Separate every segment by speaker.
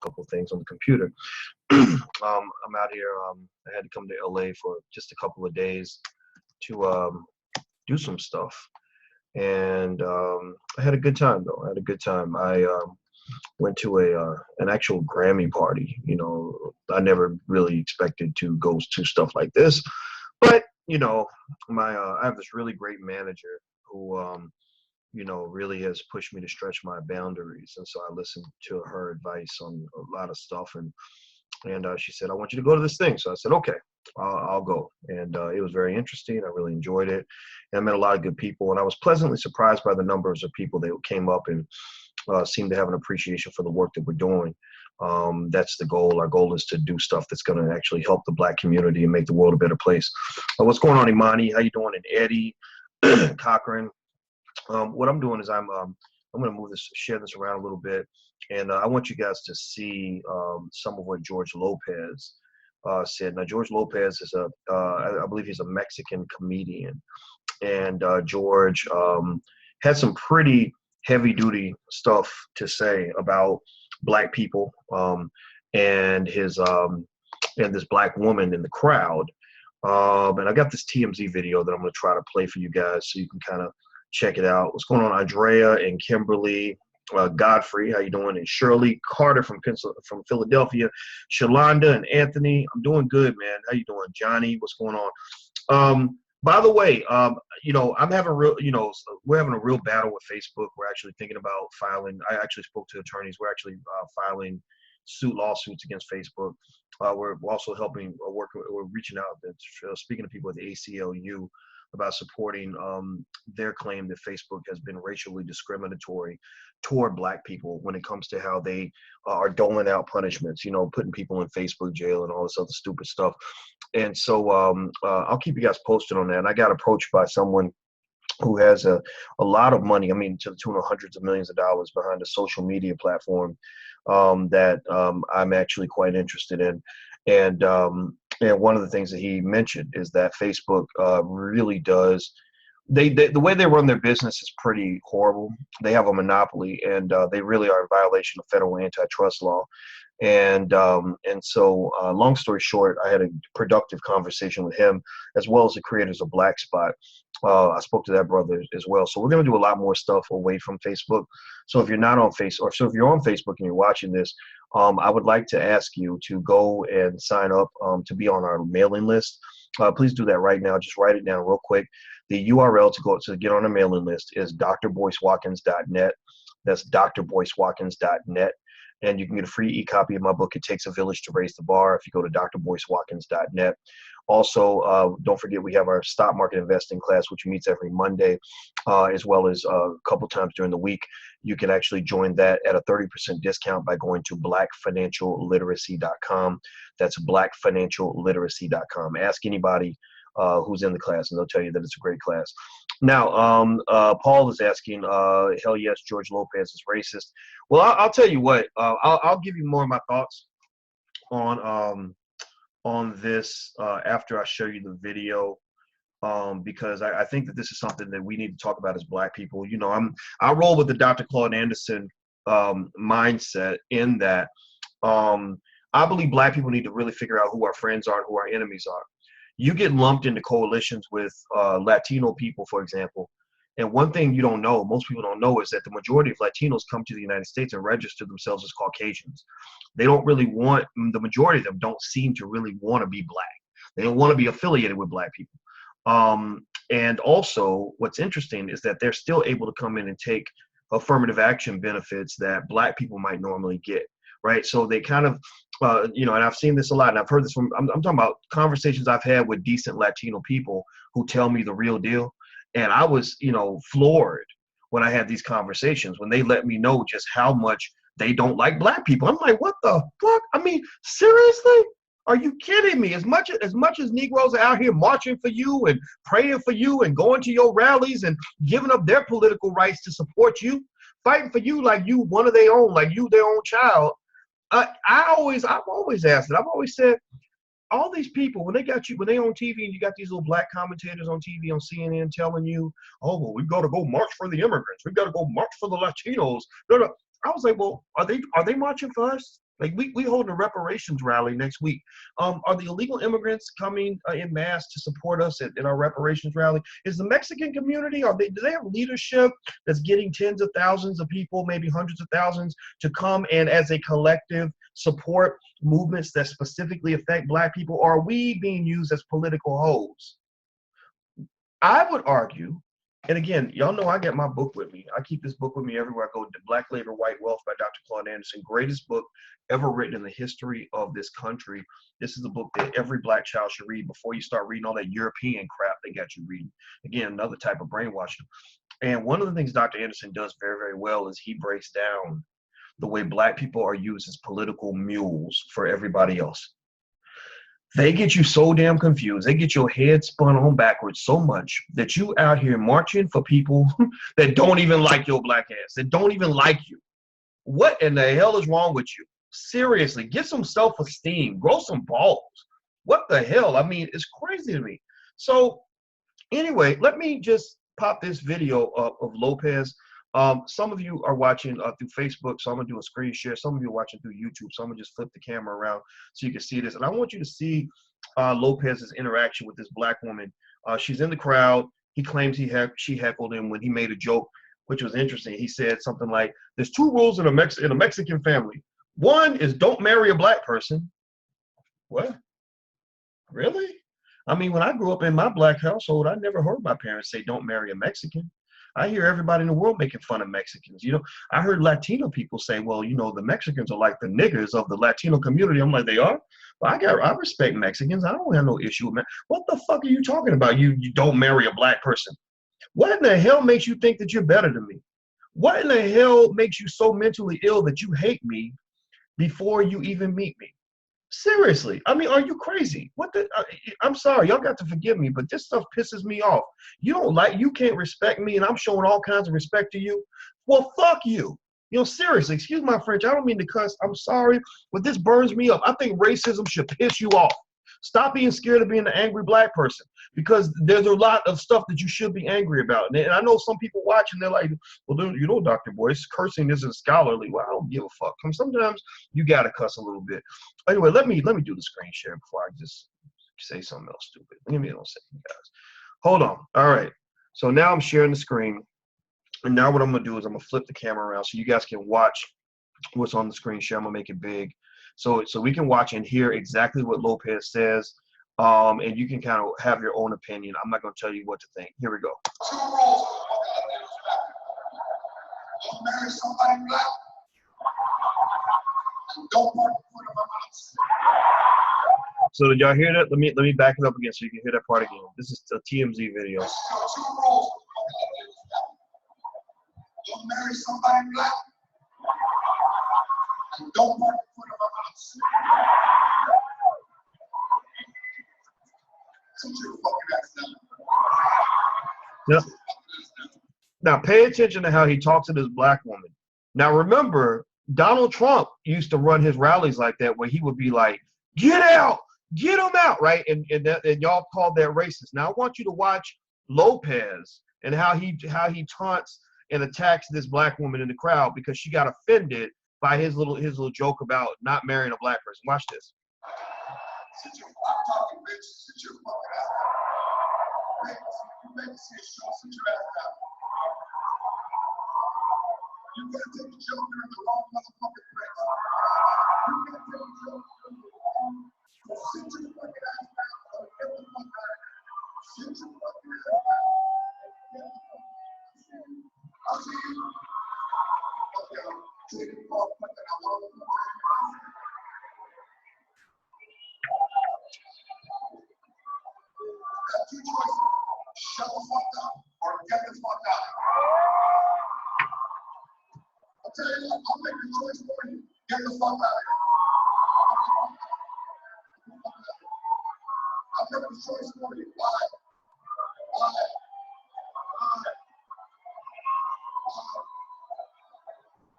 Speaker 1: couple things on the computer. I'm out here. I had to come to LA for just a couple of days to do some stuff, and I had a good time though. I had a good time. I went to a an actual Grammy party. You know, I never really expected to go to stuff like this, but you know, my I have this really great manager who you know, really has pushed me to stretch my boundaries. And so I listened to her advice on a lot of stuff. And she said, I want you to go to this thing. So I said, okay, I'll go. And it was very interesting. I really enjoyed it. And I met a lot of good people. And I was pleasantly surprised by the numbers of people that came up and seemed to have an appreciation for the work that we're doing. That's the goal. Our goal is to do stuff that's going to actually help the Black community and make the world a better place. What's going on, Imani? How you doing? And Eddie, Cochran. What I'm doing is I'm going to share this around a little bit, and I want you guys to see some of what George Lopez said. Now, George Lopez is I believe he's a Mexican comedian, and George had some pretty heavy-duty stuff to say about Black people and his and this Black woman in the crowd. And I got this TMZ video that I'm going to try to play for you guys so you can kind of check it out. What's going on, Andrea and Kimberly, Godfrey, how you doing? And Shirley Carter from Philadelphia, Shalonda and Anthony. I'm doing good, man. How you doing, Johnny? What's going on? By the way, you know, I'm having we're having a real battle with Facebook. We're actually thinking about filing. I actually spoke to attorneys. We're actually filing lawsuits against Facebook. We're also helping we're reaching out, speaking to people at the ACLU about supporting their claim that Facebook has been racially discriminatory toward Black people when it comes to how they are doling out punishments, you know, putting people in Facebook jail and all this other stupid stuff. And so I'll keep you guys posted on that. And I got approached by someone who has a lot of money, I mean, to the tune of hundreds of millions of dollars behind a social media platform that I'm actually quite interested in. And one of the things that he mentioned is that Facebook really does, the way they run their business is pretty horrible. They have a monopoly, and they really are in violation of federal antitrust law. And so long story short, I had a productive conversation with him, as well as the creators of Black Spot. I spoke to that brother as well. So we're going to do a lot more stuff away from Facebook. So if you're not on Facebook, if you're on Facebook and you're watching this, I would like to ask you to go and sign up to be on our mailing list. Please do that right now. Just write it down real quick. The URL to get on our mailing list is drboycewatkins.net. That's drboycewatkins.net. And you can get a free e-copy of my book, It Takes a Village to Raise the Bar, if you go to drboycewatkins.net. Also, don't forget we have our stock market investing class, which meets every Monday, as well as a couple times during the week. You can actually join that at a 30% discount by going to blackfinancialliteracy.com. That's blackfinancialliteracy.com. Ask anybody who's in the class, and they'll tell you that it's a great class. Now, Paul is asking, hell yes, George Lopez is racist. Well, I'll tell you what. I'll give you more of my thoughts on this after I show you the video, because I think that this is something that we need to talk about as Black people. You know, I roll with the Dr. Claude Anderson mindset in that I believe Black people need to really figure out who our friends are and who our enemies are. You get lumped into coalitions with Latino people, for example. And one thing you don't know, most people don't know, is that the majority of Latinos come to the United States and register themselves as Caucasians. They don't really want, the majority of them don't seem to really want to be Black. They don't want to be affiliated with Black people. And also, what's interesting is that they're still able to come in and take affirmative action benefits that Black people might normally get. Right. So they kind of, you know, and I've seen this a lot, and I've heard this from, I'm talking about conversations I've had with decent Latino people who tell me the real deal. And I was, you know, floored when I had these conversations, when they let me know just how much they don't like Black people. I'm like, what the fuck? I mean, seriously? Are you kidding me? As much as Negroes are out here marching for you and praying for you and going to your rallies and giving up their political rights to support you, fighting for you like you one of their own, like you their own child. I've always asked it. I've always said, all these people, when they got you, when they on TV and you got these little Black commentators on TV on CNN telling you, oh, well, we've got to go march for the immigrants. We've got to go march for the Latinos. No. I was like, well, are they marching for us? Like we holding a reparations rally next week. Are the illegal immigrants coming in mass to support us at our reparations rally? Is the Mexican community, do they have leadership that's getting tens of thousands of people, maybe hundreds of thousands, to come and as a collective support movements that specifically affect Black people? Or are we being used as political hoes? I would argue, and again, y'all know I got my book with me. I keep this book with me everywhere I go. Black Labor, White Wealth by Dr. Claude Anderson. Greatest book ever written in the history of this country. This is a book that every Black child should read before you start reading all that European crap they got you reading. Again, another type of brainwashing. And one of the things Dr. Anderson does very, very well is he breaks down the way Black people are used as political mules for everybody else. They get you so damn confused. They get your head spun on backwards so much that you out here marching for people that don't even like your Black ass, that don't even like you. What in the hell is wrong with you? Seriously, get some self-esteem. Grow some balls. What the hell? I mean, it's crazy to me. So anyway, let me just pop this video up of Lopez. Some of you are watching through Facebook, so I'm gonna do a screen share. Some of you are watching through YouTube, so I'm gonna just flip the camera around so you can see this. And I want you to see Lopez's interaction with this Black woman. She's in the crowd. He claims she heckled him when he made a joke, which was interesting. He said something like, "There's two rules in a Mexican family. One is don't marry a Black person." What? Really? I mean, when I grew up in my Black household, I never heard my parents say don't marry a Mexican. I hear everybody in the world making fun of Mexicans. You know, I heard Latino people say, well, you know, the Mexicans are like the niggers of the Latino community. I'm like, they are? But I respect Mexicans. I don't have no issue with Mexicans. What the fuck are you talking about? You don't marry a Black person. What in the hell makes you think that you're better than me? What in the hell makes you so mentally ill that you hate me before you even meet me? Seriously, I mean, are you crazy? What the? I'm sorry, y'all got to forgive me, but this stuff pisses me off. You can't respect me, and I'm showing all kinds of respect to you. Well, fuck you. You know, seriously, excuse my French. I don't mean to cuss. I'm sorry, but this burns me up. I think racism should piss you off. Stop being scared of being an angry Black person, because there's a lot of stuff that you should be angry about. And I know some people watching, they're like, well, you know, Dr. Boyce, cursing isn't scholarly. Well, I don't give a fuck. Sometimes you got to cuss a little bit. Anyway, let me do the screen share before I just say something else stupid. Give me a second, guys. Hold on. All right. So now I'm sharing the screen. And now what I'm going to do is I'm going to flip the camera around so you guys can watch what's on the screen share. I'm going to make it big. So we can watch and hear exactly what Lopez says, and you can kind of have your own opinion. I'm not going to tell you what to think. Here we go. Don't marry somebody Black. Don't park in front of my house. So did y'all hear that? Let me back it up again so you can hear that part again. This is a TMZ video. Don't marry somebody Black. Don't park in front of my house. Yep. Now pay attention to how he talks to this Black woman. Now remember, Donald Trump used to run his rallies like that, where he would be like, "Get out, get him out," right? And y'all called that racist. Now I want you to watch Lopez and how he taunts and attacks this Black woman in the crowd because she got offended by his little joke about not marrying a Black person. Watch this. Sit your talking bitch. Sit your fucking ass down. You make me see a show. Sit your ass down. You gotta take a joke in the wrong motherfucking place. You gotta take a joke in the wrong. So sit your fucking ass down. Or get the fuck out of here. Sit your fucking ass down. I'll see you. Okay, I'll take a fuck fucking out. Two choices. Shut the fuck up or get the fuck out. I'll tell you what, I'll make the choice for you. Get the fuck out of here. I'll make the choice for you. Why?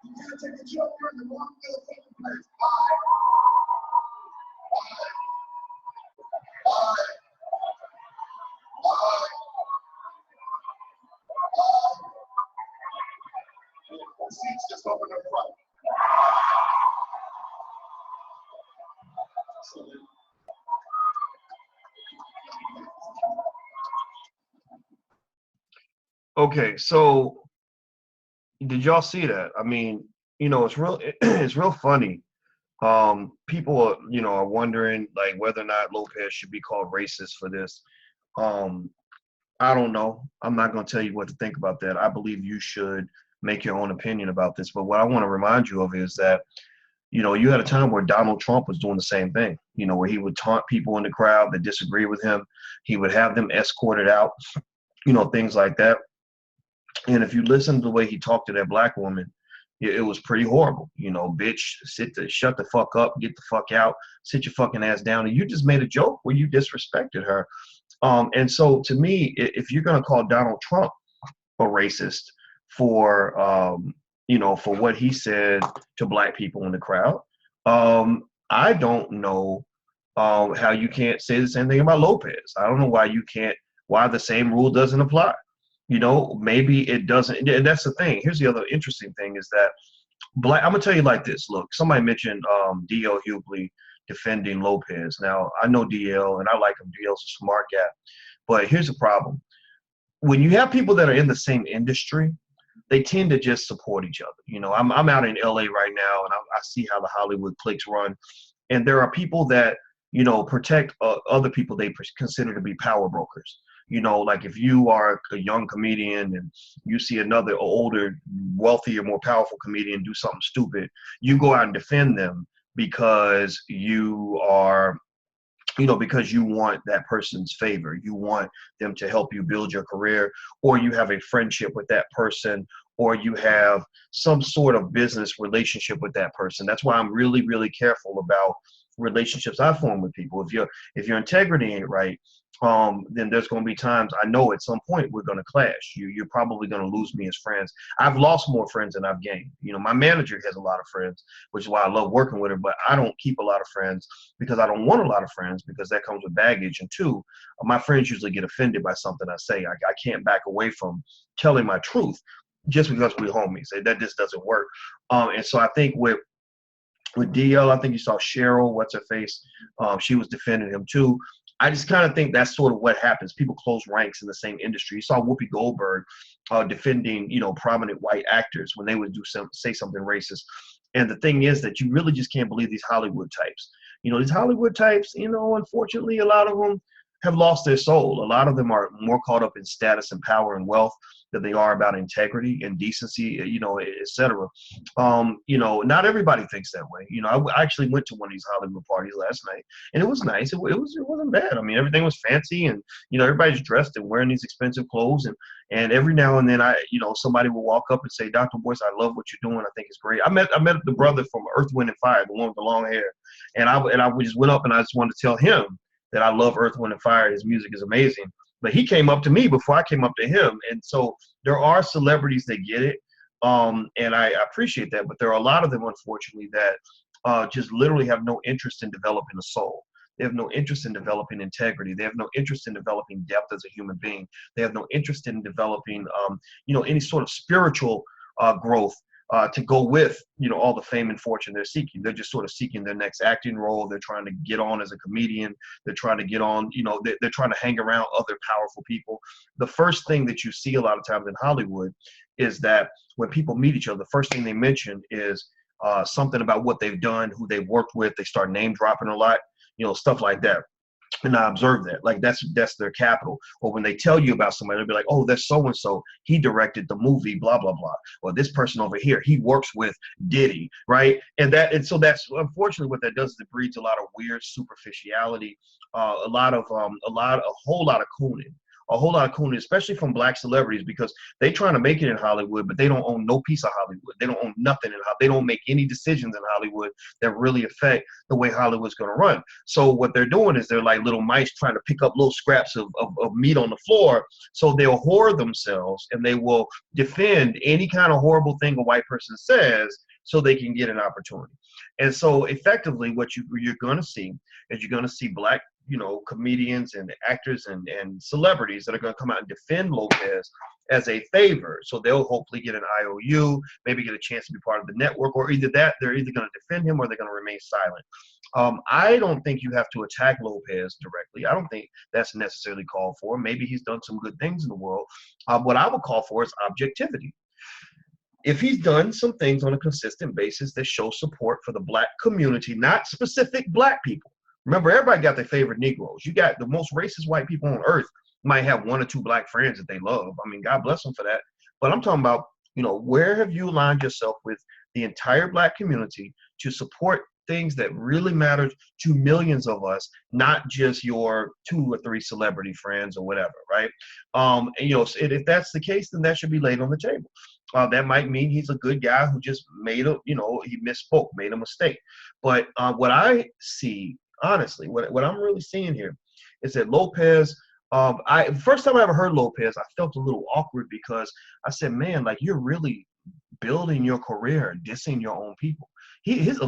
Speaker 1: You can't take a joke, you're in the wrong motherfucking place. Why? Seats just open up front. Okay, so did y'all see that? I mean, it's real it's real funny. People are, are wondering like whether or not Lopez should be called racist for this. Um, I don't know. I'm not going to tell you what to think about that. I believe you should make your own opinion about this. But what I want to remind you of is that, you had a time where Donald Trump was doing the same thing, where he would taunt people in the crowd that disagree with him. He would have them escorted out, things like that. And if you listen to the way he talked to that black woman, it was pretty horrible. Bitch, shut the fuck up, get the fuck out, sit your fucking ass down. And you just made a joke where you disrespected her. And so to me, if you're going to call Donald Trump a racist for, for what he said to black people in the crowd, I don't know how you can't say the same thing about Lopez. I don't know why the same rule doesn't apply. Maybe it doesn't. And that's the thing. Here's the other interesting thing is that I'm going to tell you like this. Look, somebody mentioned D.L. Hughley defending Lopez. Now, I know DL and I like him. DL's a smart guy. But here's the problem. When you have people that are in the same industry, they tend to just support each other. I'm out in LA right now and I see how the Hollywood cliques run. And there are people that, protect other people they consider to be power brokers. Like if you are a young comedian and you see another older, wealthier, more powerful comedian do something stupid, you go out and defend them because you are, because you want that person's favor. You want them to help you build your career, or you have a friendship with that person, or you have some sort of business relationship with that person. That's why I'm really, really careful about relationships I form with people. If your integrity ain't right, then there's going to be times I know at some point we're going to clash. You're probably going to lose me as friends. I've lost more friends than I've gained. My manager has a lot of friends, which is why I love working with her, but I don't keep a lot of friends because I don't want a lot of friends because that comes with baggage. And two, my friends usually get offended by something I say. I can't back away from telling my truth just because we're homies. That just doesn't work. And so I think with DL, I think you saw Cheryl, what's her face? She was defending him too. I just kind of think that's sort of what happens. People close ranks in the same industry. You saw Whoopi Goldberg defending, prominent white actors when they would say something racist. And the thing is that you really just can't believe these Hollywood types. These Hollywood types, unfortunately, a lot of them have lost their soul. A lot of them are more caught up in status and power and wealth than they are about integrity and decency, et cetera. Not everybody thinks that way. I actually went to one of these Hollywood parties last night, and it was nice. It wasn't bad. I mean, everything was fancy, and everybody's dressed and wearing these expensive clothes, and every now and then somebody will walk up and say, Dr. Boyce, I love what you're doing. I think it's great. I met the brother from Earth, Wind and Fire, the one with the long hair, and I just went up and I just wanted to tell him that I love Earth, Wind and Fire. His music is amazing. But he came up to me before I came up to him. And so there are celebrities that get it. And I appreciate that. But there are a lot of them, unfortunately, that just literally have no interest in developing a soul. They have no interest in developing integrity. They have no interest in developing depth as a human being. They have no interest in developing, any sort of spiritual growth. To go with, all the fame and fortune they're seeking. They're just sort of seeking their next acting role. They're trying to get on as a comedian. They're trying to get on, they're trying to hang around other powerful people. The first thing that you see a lot of times in Hollywood is that when people meet each other, the first thing they mention is something about what they've done, who they've worked with. They start name dropping a lot, stuff like that. And I observe that, like that's their capital. Or when they tell you about somebody, they'll be like, oh, that's so and so. He directed the movie, blah blah blah. Or this person over here, he works with Diddy, right? And so that's unfortunately what that does is it breeds a lot of weird superficiality, a whole lot of cooning. A whole lot of cooning, especially from black celebrities, because they trying to make it in Hollywood, but they don't own no piece of Hollywood. They don't own nothing in Hollywood. They don't make any decisions in Hollywood that really affect the way Hollywood's going to run. So what they're doing is they're like little mice trying to pick up little scraps of meat on the floor. So they'll hoard themselves and they will defend any kind of horrible thing a white person says so they can get an opportunity. And so effectively what you're going to see is you're going to see black comedians and actors and celebrities that are going to come out and defend Lopez as a favor. So they'll hopefully get an IOU, maybe get a chance to be part of the network, or either that, they're either going to defend him or they're going to remain silent. I don't think you have to attack Lopez directly. I don't think that's necessarily called for. Maybe he's done some good things in the world. What I would call for is objectivity. If he's done some things on a consistent basis that show support for the black community, not specific black people. Remember, everybody got their favorite Negroes. You got the most racist white people on earth might have one or two black friends that they love. I mean, God bless them for that. But I'm talking about, where have you aligned yourself with the entire black community to support things that really matter to millions of us, not just your 2 or 3 celebrity friends or whatever, right? And if that's the case, then that should be laid on the table. That might mean he's a good guy who just he misspoke, made a mistake. But what I see, honestly, what I'm really seeing here is that Lopez, first time I ever heard Lopez, I felt a little awkward because I said, man, like, you're really building your career, dissing your own people.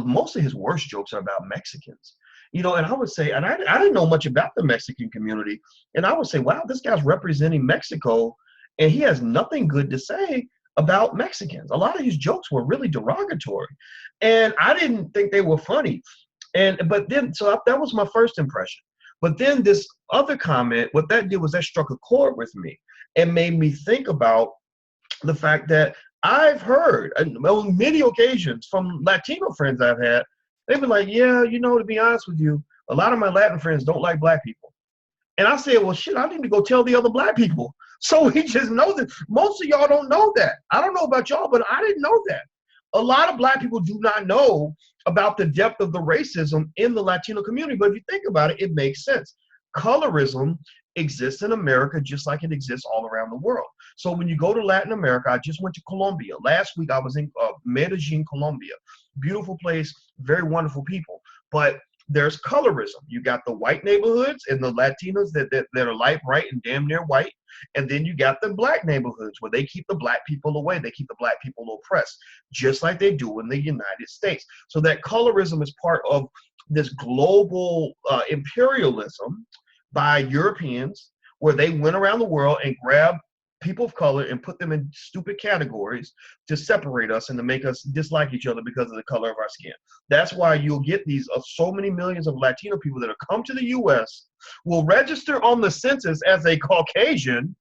Speaker 1: Most of his worst jokes are about Mexicans. And I would say, and I didn't know much about the Mexican community, and I would say, wow, this guy's representing Mexico, and he has nothing good to say about Mexicans. A lot of his jokes were really derogatory, and I didn't think they were funny. But then that was my first impression. But then this other comment, what that did was that struck a chord with me and made me think about the fact that I've heard on many occasions from Latino friends I've had, they've been like, yeah, to be honest with you, a lot of my Latin friends don't like black people. And I said, well, shit, I need to go tell the other black people. So he just knows that. Most of y'all don't know that. I don't know about y'all, but I didn't know that. A lot of black people do not know about the depth of the racism in the Latino community. But if you think about it, it makes sense. Colorism exists in America just like it exists all around the world. So when you go to Latin America, I just went to Colombia. Last week I was in Medellin, Colombia. Beautiful place, very wonderful people. But there's colorism. You got the white neighborhoods and the Latinos that are light bright and damn near white. And then you got the black neighborhoods where they keep the black people away. They keep the black people oppressed, just like they do in the United States. So that colorism is part of this global imperialism by Europeans, where they went around the world and grabbed people of color and put them in stupid categories to separate us and to make us dislike each other because of the color of our skin. That's why you'll get these so many millions of Latino people that have come to the U.S., will register on the census as a Caucasian,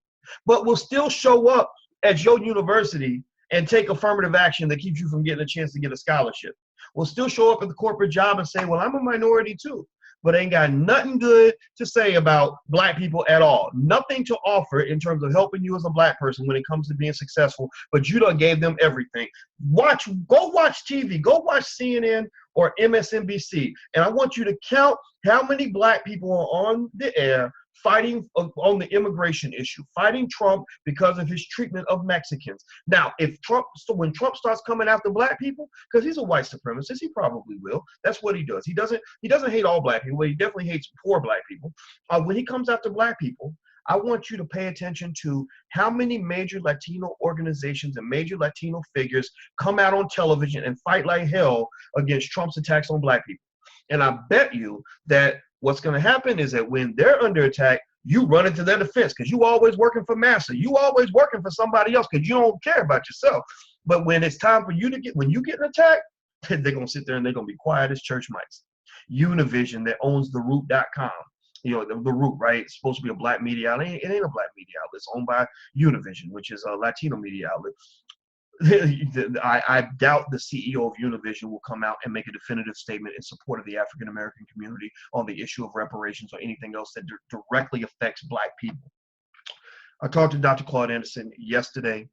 Speaker 1: but will still show up at your university and take affirmative action that keeps you from getting a chance to get a scholarship. Will still show up at the corporate job and say, well, I'm a minority too, but ain't got nothing good to say about black people at all. Nothing to offer in terms of helping you as a black person when it comes to being successful, but you done gave them everything. Go watch TV, go watch CNN or MSNBC, and I want you to count how many black people are on the air fighting on the immigration issue, fighting Trump because of his treatment of Mexicans. Now, when Trump starts coming after black people, because he's a white supremacist, he probably will. That's what he does. He doesn't hate all black people, but he definitely hates poor black people. When he comes after black people, I want you to pay attention to how many major Latino organizations and major Latino figures come out on television and fight like hell against Trump's attacks on black people. And I bet you that what's going to happen is that when they're under attack, you run into their defense because you always working for massa. You always working for somebody else because you don't care about yourself. But when it's time for you to when you get an attack, they're going to sit there and they're going to be quiet as church mice. Univision, that owns theroot.com. The Root, right? It's supposed to be a black media outlet. It ain't a black media outlet. It's owned by Univision, which is a Latino media outlet. I doubt the CEO of Univision will come out and make a definitive statement in support of the African American community on the issue of reparations or anything else that directly affects black people. I talked to Dr. Claude Anderson yesterday,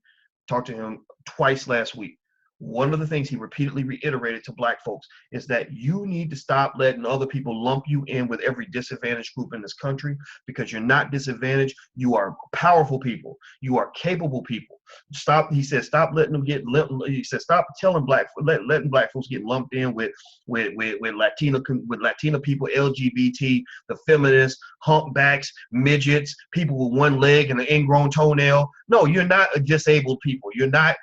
Speaker 1: talked to him twice last week. One of the things he repeatedly reiterated to black folks is that you need to stop letting other people lump you in with every disadvantaged group in this country, because you're not disadvantaged. You are powerful people. You are capable people. Stop. He said, stop letting them get. He said, stop telling letting black folks get lumped in with Latino people, LGBT, the feminists, humpbacks, midgets, people with one leg and an ingrown toenail. No, you're not a disabled people. You're not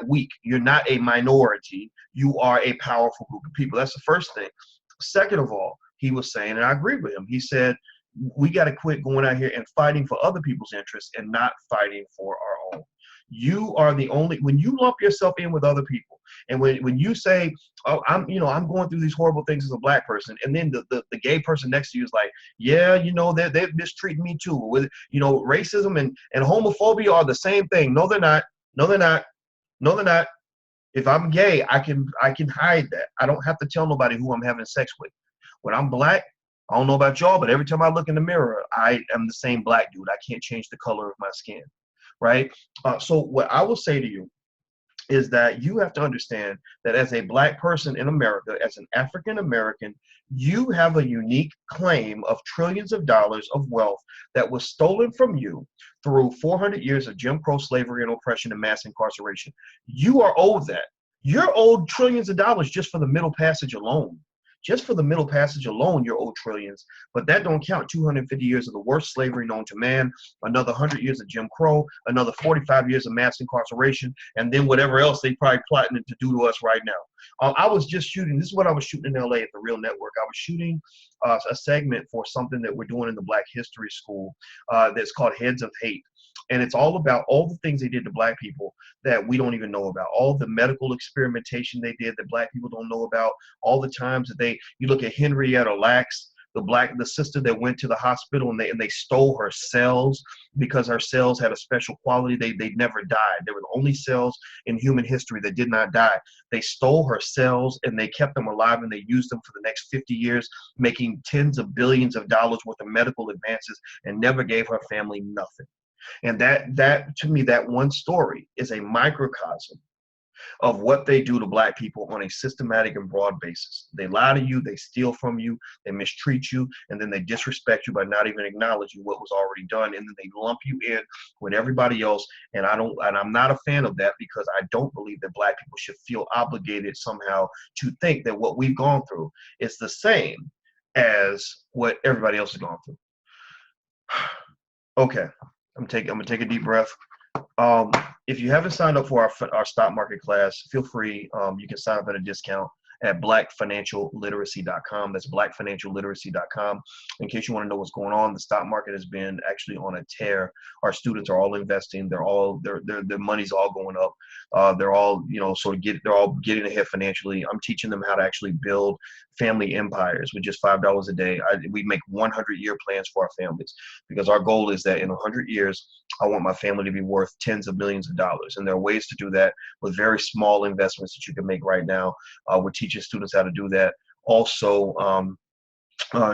Speaker 1: weak. You're not a minority. You are a powerful group of people. That's the first thing. Second of all, he was saying, and I agree with him. He said, we got to quit going out here and fighting for other people's interests and not fighting for our own. You are the only, when you lump yourself in with other people, and when you say, oh, I'm going through these horrible things as a black person, and then the gay person next to you is like, yeah, they're mistreating me too. With, racism and homophobia are the same thing. No, they're not. No, they're not. No, they're not. If I'm gay, I can hide that. I don't have to tell nobody who I'm having sex with. When I'm black, I don't know about y'all, but every time I look in the mirror, I am the same black dude. I can't change the color of my skin, right? So what I will say to you is that you have to understand that as a black person in America, as an African American, you have a unique claim of trillions of dollars of wealth that was stolen from you through 400 years of Jim Crow slavery and oppression and mass incarceration. You are owed that. You're owed trillions of dollars just for the Middle Passage alone. Just for the Middle Passage alone, you're owed trillions. But that don't count 250 years of the worst slavery known to man, another 100 years of Jim Crow, another 45 years of mass incarceration, and then whatever else they probably plotting to do to us right now. I was just shooting, this is what I was shooting in LA at the Real Network. I was shooting a segment for something that we're doing in the Black History School that's called Heads of Hate. And it's all about all the things they did to black people that we don't even know about, all the medical experimentation they did that black people don't know about, all the times that you look at Henrietta Lacks, the sister that went to the hospital and they stole her cells because her cells had a special quality. They never died. They were the only cells in human history that did not die. They stole her cells and they kept them alive and they used them for the next 50 years, making tens of billions of dollars worth of medical advances and never gave her family nothing. And that to me, that one story is a microcosm of what they do to black people on a systematic and broad basis. They lie to you, they steal from you, they mistreat you, and then they disrespect you by not even acknowledging what was already done, and then they lump you in with everybody else. And I'm not a fan of that, because I don't believe that black people should feel obligated somehow to think that what we've gone through is the same as what everybody else has gone through. Okay. I'm gonna take a deep breath. If you haven't signed up for our stock market class, feel free. You can sign up at a discount at blackfinancialliteracy.com. That's blackfinancialliteracy.com. In case you want to know what's going on, the stock market has been actually on a tear. Our students are all investing. Their money's all going up. They're all they're all getting ahead financially. I'm teaching them how to actually build family empires with just $5 a day. We make 100-year plans for our families, because our goal is that in 100 years, I want my family to be worth tens of millions of dollars. And there are ways to do that with very small investments that you can make right now. We're teaching students how to do that. Also,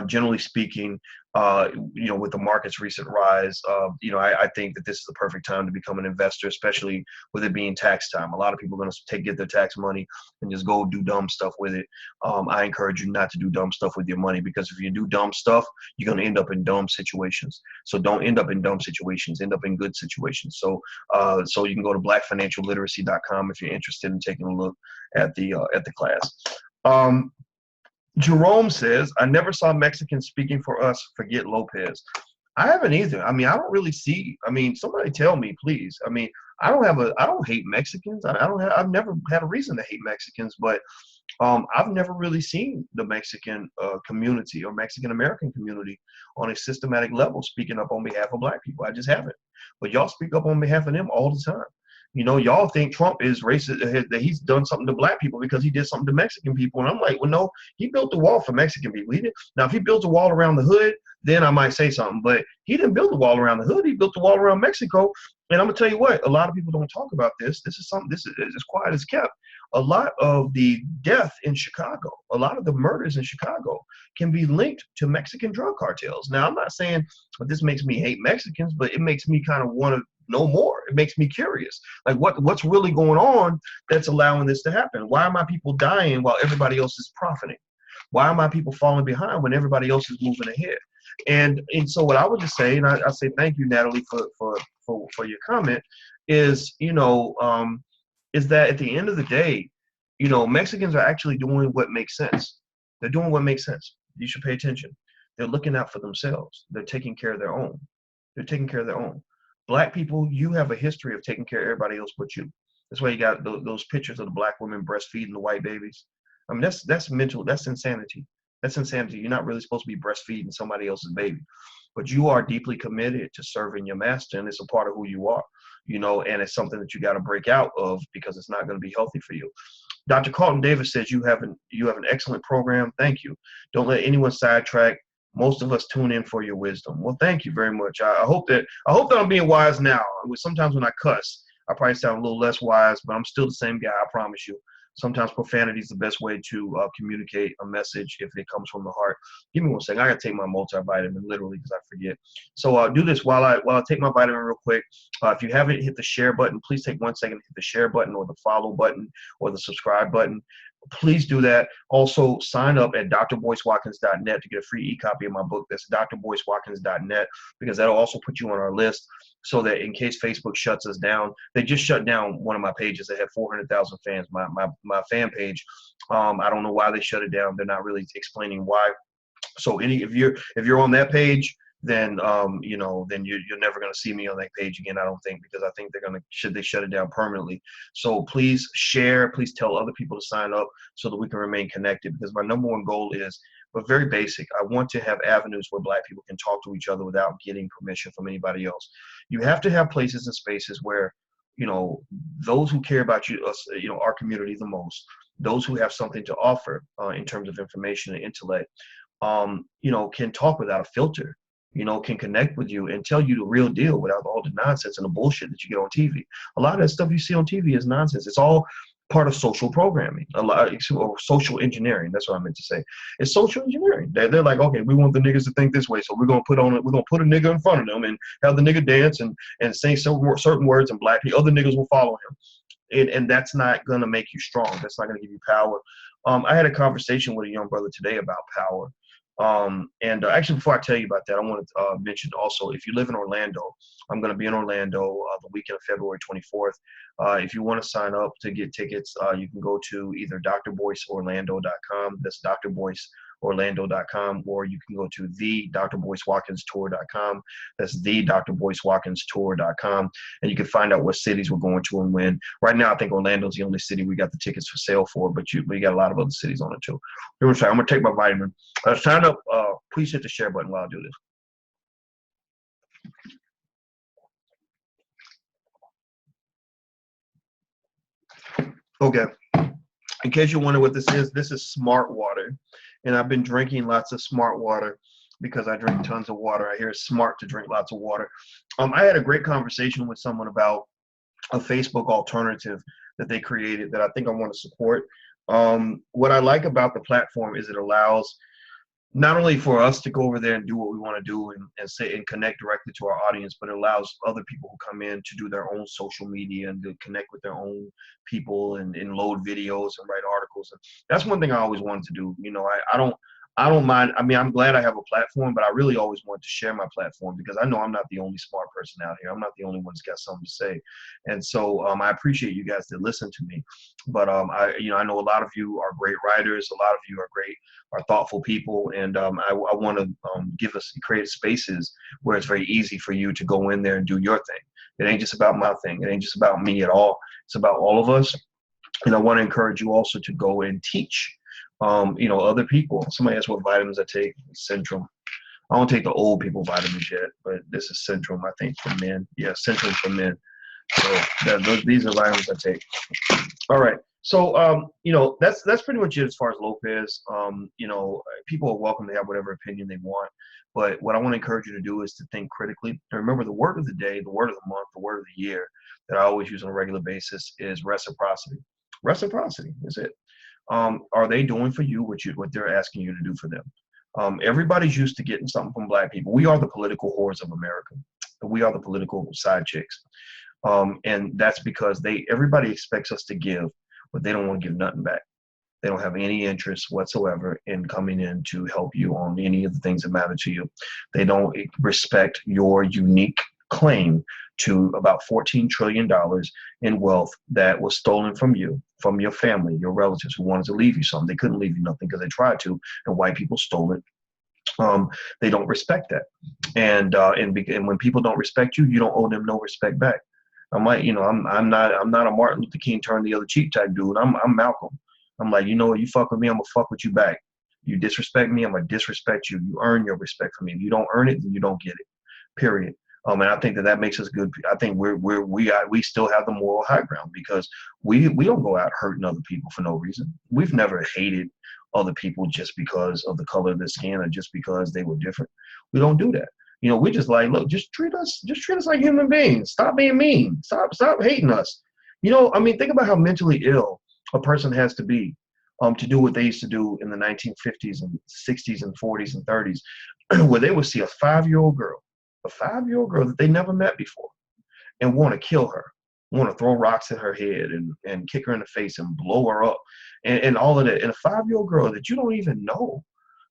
Speaker 1: generally speaking, with the market's recent rise, I think that this is the perfect time to become an investor, especially with it being tax time. A lot of people are going to get their tax money and just go do dumb stuff with it. I encourage you not to do dumb stuff with your money, because if you do dumb stuff, you're going to end up in dumb situations. So don't end up in dumb situations, end up in good situations. So you can go to blackfinancialliteracy.com if you're interested in taking a look at the class. Jerome says, I never saw Mexicans speaking for us. Forget Lopez. I haven't either. I don't really see. Somebody tell me, please. I don't hate Mexicans. I've never had a reason to hate Mexicans, but I've never really seen the Mexican community or Mexican American community on a systematic level speaking up on behalf of black people. I just haven't. But y'all speak up on behalf of them all the time. Y'all think Trump is racist, that he's done something to black people because he did something to Mexican people. And I'm like, well, no, he built the wall for Mexican people. He did. Now, if he built a wall around the hood, then I might say something. But he didn't build the wall around the hood. He built the wall around Mexico. And I'm going to tell you what, a lot of people don't talk about this. This is as quiet as kept. A lot of the death in Chicago, a lot of the murders in Chicago can be linked to Mexican drug cartels. Now, I'm not saying that this makes me hate Mexicans, but it makes me kind of want to know more. It makes me curious. Like what's really going on that's allowing this to happen? Why are my people dying while everybody else is profiting? Why are my people falling behind when everybody else is moving ahead? And so what I would just say, and I say thank you, Natalie, for your comment, is is that at the end of the day, Mexicans are actually doing what makes sense. They're doing what makes sense. You should pay attention. They're looking out for themselves. They're taking care of their own. They're taking care of their own. Black people, you have a history of taking care of everybody else but you. That's why you got those pictures of the black women breastfeeding the white babies. That's mental. That's insanity. That's insanity. You're not really supposed to be breastfeeding somebody else's baby, but you are deeply committed to serving your master, and it's a part of who you are, you know, and it's something that you got to break out of because it's not going to be healthy for you. Dr. Carlton Davis says you have an excellent program. Thank you. Don't let anyone sidetrack. Most of us tune in for your wisdom. Well, thank you very much. I hope that I'm being wise now. Sometimes when I cuss, I probably sound a little less wise, but I'm still the same guy. I promise you. Sometimes profanity is the best way to communicate a message if it comes from the heart. Give me one second. I gotta take my multivitamin literally because I forget. So do this while I take my vitamin real quick. If you haven't hit the share button, please take 1 second to hit the share button or the follow button or the subscribe button. Please do that. Also, sign up at drboycewatkins.net to get a free e-copy of my book. That's drboycewatkins.net, because that'll also put you on our list so that in case Facebook shuts us down. They just shut down one of my pages that had 400,000 fans, my fan page. I don't know why they shut it down. They're not really explaining why. So if you're on that page, then then you're never going to see me on that page again, I don't think, because I think they shut it down permanently. So please share, please tell other people to sign up so that we can remain connected, because my number one goal is, but very basic, I want to have avenues where Black people can talk to each other without getting permission from anybody else. You have to have places and spaces where, those who care about our community the most, those who have something to offer in terms of information and intellect, can talk without a filter, can connect with you and tell you the real deal without all the nonsense and the bullshit that you get on TV. A lot of that stuff you see on TV is nonsense. It's all part of social programming, or social engineering. That's what I meant to say. It's social engineering. They're like, okay, we want the niggas to think this way, so we're gonna put a nigga in front of them and have the nigga dance and say certain words, and other niggas will follow him. And that's not gonna make you strong. That's not gonna give you power. I had a conversation with a young brother today about power. Actually, before I tell you about that, I want to mention also, if you live in Orlando, I'm going to be in Orlando the weekend of February 24th. If you want to sign up to get tickets, you can go to either drboyceorlando.com. That's drboyceorlando.com, or you can go to the drboycewatkinstour.com. That's the drboycewatkinstour.com, and you can find out what cities we're going to and when. Right now, I think Orlando's the only city we got the tickets for sale for, but you got a lot of other cities on it too. I'm going to take my vitamin. Sign up. Please hit the share button while I do this. Okay. In case you're wondering what this is smart water. And I've been drinking lots of smart water because I drink tons of water. I hear it's smart to drink lots of water. I had a great conversation with someone about a Facebook alternative that they created that I think I want to support. What I like about the platform is it allows not only for us to go over there and do what we want to do and say and connect directly to our audience, but it allows other people who come in to do their own social media and to connect with their own people and load videos and write articles. And that's one thing I always wanted to do. I don't mind. I mean, I'm glad I have a platform, but I really always want to share my platform because I know I'm not the only smart person out here. I'm not the only one that's got something to say. And so I appreciate you guys that listen to me. But I know a lot of you are great writers. A lot of you are thoughtful people. And I want to create spaces where it's very easy for you to go in there and do your thing. It ain't just about my thing. It ain't just about me at all. It's about all of us. And I want to encourage you also to go and teach. Other people. Somebody asked what vitamins I take. Centrum. I don't take the old people vitamins yet, but this is Centrum, I think, for men. Yeah, Centrum for men. So these are vitamins I take. All right. So, that's pretty much it as far as Lopez. People are welcome to have whatever opinion they want. But what I want to encourage you to do is to think critically. And remember, the word of the day, the word of the month, the word of the year that I always use on a regular basis is reciprocity. Reciprocity is it. Are they doing for you what they're asking you to do for them? Everybody's used to getting something from Black people. We are the political whores of America. We are the political side chicks. And that's because everybody expects us to give, but they don't want to give nothing back. They don't have any interest whatsoever in coming in to help you on any of the things that matter to you. They don't respect your unique claim to about $14 trillion in wealth that was stolen from you, from your family, your relatives who wanted to leave you something. They couldn't leave you nothing because they tried to, and white people stole it. They don't respect that. And when people don't respect you, you don't owe them no respect back. I'm like, I'm not a Martin Luther King turn the other cheek type dude. I'm Malcolm. I'm like, you fuck with me, I'm gonna fuck with you back. You disrespect me, I'm gonna disrespect you. You earn your respect from me. If you don't earn it, then you don't get it. Period. And I think that makes us good. I think we still have the moral high ground because we don't go out hurting other people for no reason. We've never hated other people just because of the color of their skin or just because they were different. We don't do that. You know, we just like, look, just treat us like human beings. Stop being mean. Stop hating us. You know, I mean, think about how mentally ill a person has to be to do what they used to do in the 1950s and 60s and 40s and 30s, where they would see a 5-year-old girl that they never met before and want to kill her, want to throw rocks at her head and kick her in the face and blow her up and all of that. And a 5-year-old girl that you don't even know,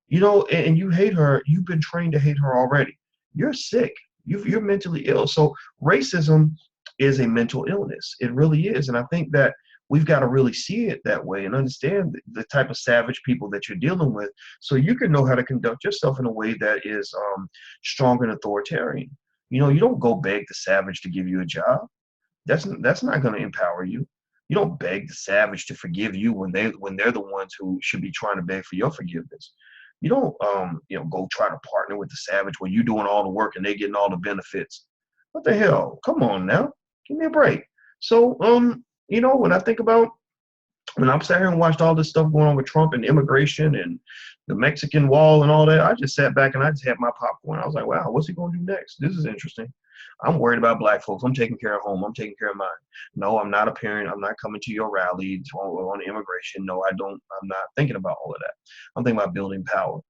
Speaker 1: you know, and you hate her, you've been trained to hate her already. You're sick. You're mentally ill. So racism is a mental illness. It really is. And I think that we've got to really see it that way and understand the type of savage people that you're dealing with so you can know how to conduct yourself in a way that is strong and authoritarian. You know, you don't go beg the savage to give you a job. That's not going to empower you. You don't beg the savage to forgive you when they're the ones who should be trying to beg for your forgiveness. You don't go try to partner with the savage when you're doing all the work and they're getting all the benefits. What the hell? Come on now. Give me a break. So you know, when I'm sat here and watched all this stuff going on with Trump and immigration and the Mexican wall and all that, I just sat back and I just had my popcorn. I was like, wow, what's he going to do next? This is interesting. I'm worried about black folks. I'm taking care of home. I'm taking care of mine. No, I'm not a parent. I'm not coming to your rally on immigration. No, I don't. I'm not thinking about all of that. I'm thinking about building power.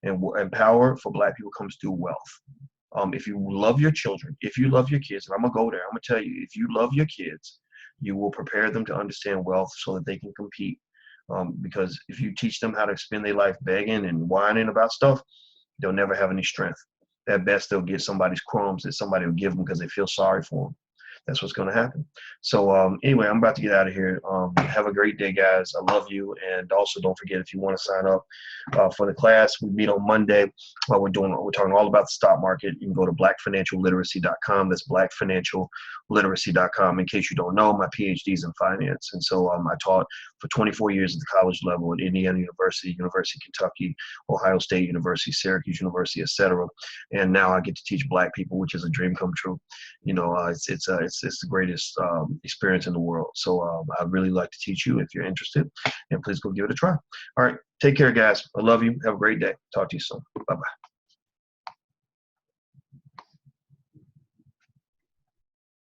Speaker 1: And power for black people comes through wealth. If you love your children, if you love your kids, and I'm going to go there, I'm going to tell you, if you love your kids, you will prepare them to understand wealth so that they can compete. Because if you teach them how to spend their life begging and whining about stuff, they'll never have any strength. At best, they'll get somebody's crumbs that somebody will give them because they feel sorry for them. That's what's going to happen. So anyway, I'm about to get out of here. Have a great day, guys. I love you. And also don't forget, if you want to sign up for the class, we meet on Monday. We're talking all about the stock market. You can go to blackfinancialliteracy.com. That's blackfinancialliteracy.com. In case you don't know, my PhD is in finance. And so I taught for 24 years at the college level at Indiana University, University of Kentucky, Ohio State University, Syracuse University, etc. And now I get to teach black people, which is a dream come true. You know, it's the greatest experience in the world. So I'd really like to teach you if you're interested, and please go give it a try. All right, take care, guys. I love you. Have a great day. Talk to you soon. Bye-bye.